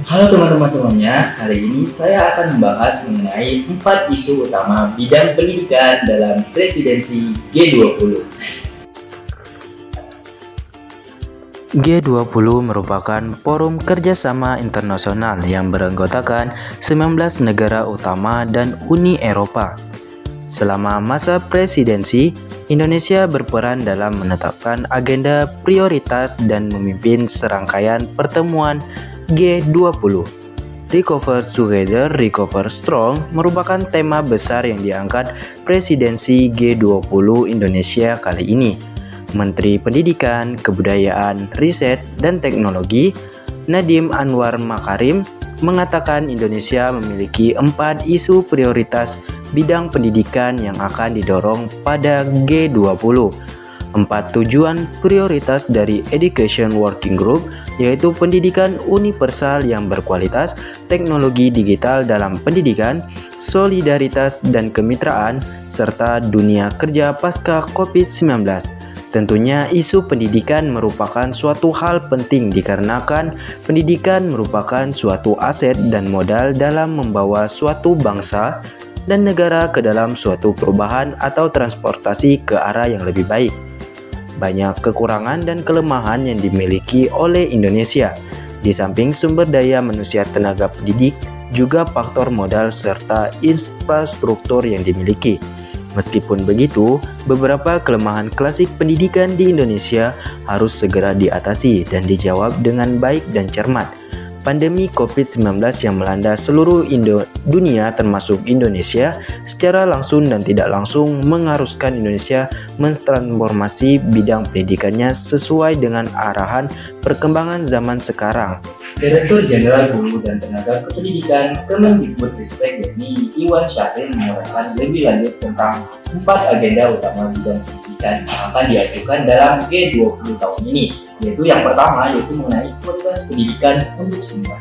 Halo teman-teman semuanya, hari ini saya akan membahas mengenai 4 isu utama bidang pendidikan dalam presidensi G20. G20 merupakan forum kerjasama internasional yang beranggotakan 19 negara utama dan Uni Eropa. Selama masa presidensi, Indonesia berperan dalam menetapkan agenda prioritas dan memimpin serangkaian pertemuan G20. Recover Together, Recover Strong merupakan tema besar yang diangkat presidensi G20 Indonesia kali ini. Menteri Pendidikan, Kebudayaan, Riset, dan Teknologi, Nadiem Anwar Makarim, mengatakan Indonesia memiliki 4 isu prioritas bidang pendidikan yang akan didorong pada G20. 4 tujuan prioritas dari Education Working Group yaitu pendidikan universal yang berkualitas, teknologi digital dalam pendidikan, solidaritas dan kemitraan, serta dunia kerja pasca COVID-19. Tentunya isu pendidikan merupakan suatu hal penting dikarenakan pendidikan merupakan suatu aset dan modal dalam membawa suatu bangsa dan negara ke dalam suatu perubahan atau transportasi ke arah yang lebih baik. Banyak kekurangan dan kelemahan yang dimiliki oleh Indonesia. Di samping sumber daya manusia tenaga pendidik, juga faktor modal serta infrastruktur yang dimiliki. Meskipun begitu, beberapa kelemahan klasik pendidikan di Indonesia harus segera diatasi dan dijawab dengan baik dan cermat. Pandemi COVID-19 yang melanda seluruh dunia termasuk Indonesia secara langsung dan tidak langsung mengharuskan Indonesia mentransformasi bidang pendidikannya sesuai dengan arahan perkembangan zaman sekarang. Direktur Jenderal Guru dan Tenaga Kependidikan Kemendikbudristek yakni Iwan Syahril mengatakan lebih lanjut tentang 4 agenda utama bidang pendidikan yang akan diajukan dalam G20 tahun ini, yaitu yang pertama yaitu mengenai kualitas pendidikan untuk semua.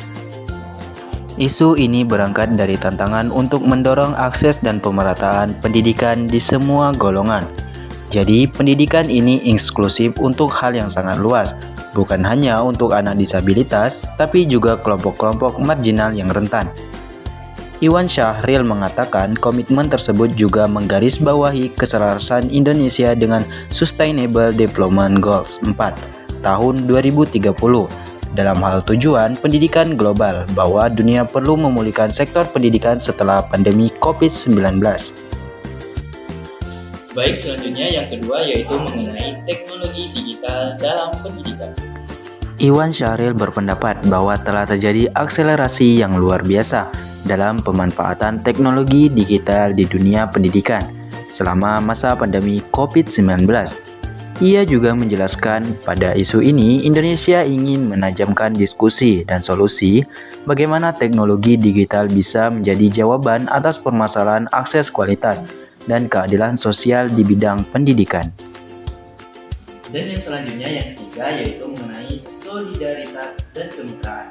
Isu ini berangkat dari tantangan untuk mendorong akses dan pemerataan pendidikan di semua golongan. Jadi, pendidikan ini inklusif untuk hal yang sangat luas, bukan hanya untuk anak disabilitas, tapi juga kelompok-kelompok marginal yang rentan. Iwan Syahril mengatakan komitmen tersebut juga menggarisbawahi keselarasan Indonesia dengan Sustainable Development Goals 4 tahun 2030 dalam hal tujuan pendidikan global bahwa dunia perlu memulihkan sektor pendidikan setelah pandemi COVID-19. Baik, selanjutnya yang kedua yaitu mengenai teknologi digital dalam pendidikan. Iwan Syahril berpendapat bahwa telah terjadi akselerasi yang luar biasa dalam pemanfaatan teknologi digital di dunia pendidikan selama masa pandemi COVID-19. Ia juga menjelaskan pada isu ini Indonesia ingin menajamkan diskusi dan solusi bagaimana teknologi digital bisa menjadi jawaban atas permasalahan akses kualitas dan keadilan sosial di bidang pendidikan. Dan yang selanjutnya yang ketiga yaitu mengenai solidaritas dan kemitraan.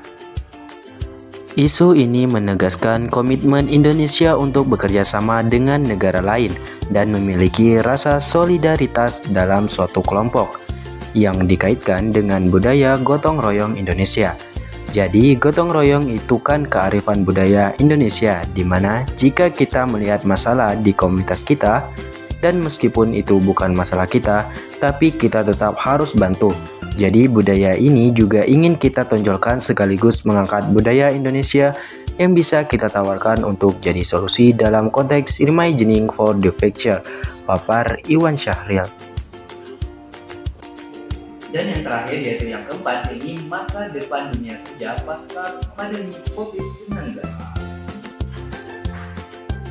Isu ini menegaskan komitmen Indonesia untuk bekerja sama dengan negara lain dan memiliki rasa solidaritas dalam suatu kelompok yang dikaitkan dengan budaya gotong royong Indonesia. Jadi, gotong royong itu kan kearifan budaya Indonesia, di mana jika kita melihat masalah di komunitas kita, dan meskipun itu bukan masalah kita, tapi kita tetap harus bantu. Jadi, budaya ini juga ingin kita tonjolkan sekaligus mengangkat budaya Indonesia yang bisa kita tawarkan untuk jadi solusi dalam konteks imagining for the future, papar Iwan Syahril. Dan yang terakhir yaitu yang keempat, ini masa depan dunia kerja pasca pandemi COVID-19.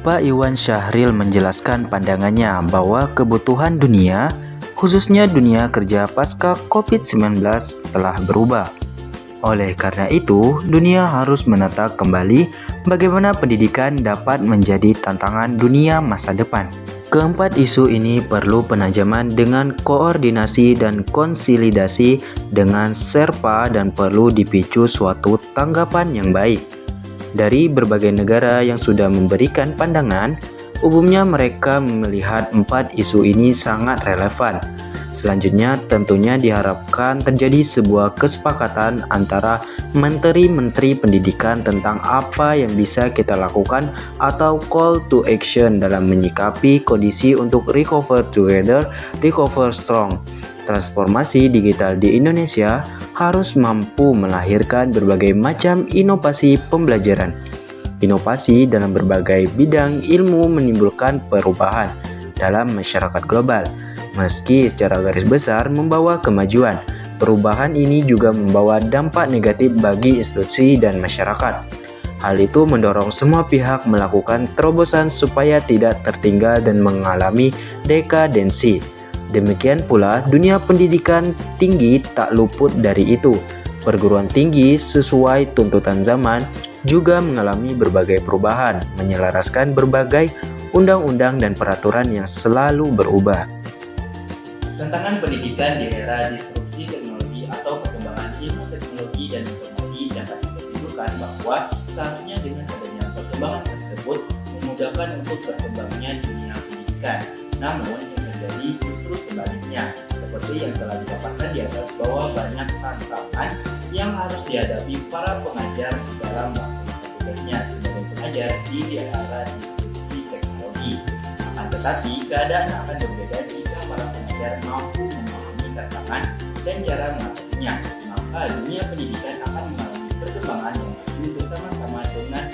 Pak Iwan Syahril menjelaskan pandangannya bahwa kebutuhan dunia, khususnya dunia kerja pasca COVID-19 telah berubah. Oleh karena itu, dunia harus menata kembali bagaimana pendidikan dapat menjadi tantangan dunia masa depan. Keempat isu ini perlu penajaman dengan koordinasi dan konsolidasi dengan serpa dan perlu dipicu suatu tanggapan yang baik. Dari berbagai negara yang sudah memberikan pandangan, umumnya mereka melihat 4 isu ini sangat relevan. Selanjutnya tentunya diharapkan terjadi sebuah kesepakatan antara menteri-menteri pendidikan tentang apa yang bisa kita lakukan atau call to action dalam menyikapi kondisi untuk recover together, recover strong. Transformasi digital di Indonesia harus mampu melahirkan berbagai macam inovasi pembelajaran. Inovasi dalam berbagai bidang ilmu menimbulkan perubahan dalam masyarakat global. Meski secara garis besar membawa kemajuan, perubahan ini juga membawa dampak negatif bagi institusi dan masyarakat. Hal itu mendorong semua pihak melakukan terobosan supaya tidak tertinggal dan mengalami dekadensi. Demikian pula dunia pendidikan tinggi tak luput dari itu. Perguruan tinggi sesuai tuntutan zaman juga mengalami berbagai perubahan, menyelaraskan berbagai undang-undang dan peraturan yang selalu berubah. Tantangan pendidikan di era disrupsi teknologi atau perkembangan ilmu teknologi dan informasi dapat disimpulkan bahwa seharusnya dengan adanya perkembangan tersebut memudahkan untuk berkembangnya dunia pendidikan. Namun yang terjadi justru sebaliknya, seperti yang telah dipaparkan di atas bahwa banyak tantangan yang harus dihadapi para pengajar dalam melaksanakan tugasnya sebagai pengajar di era disrupsi teknologi. Akan tetapi keadaan akan berbeda jika para pengajar mampu memahami tantangan dan cara mengatasinya, maka dunia pendidikan akan mengalami perkembangan yang maju bersama-sama dengan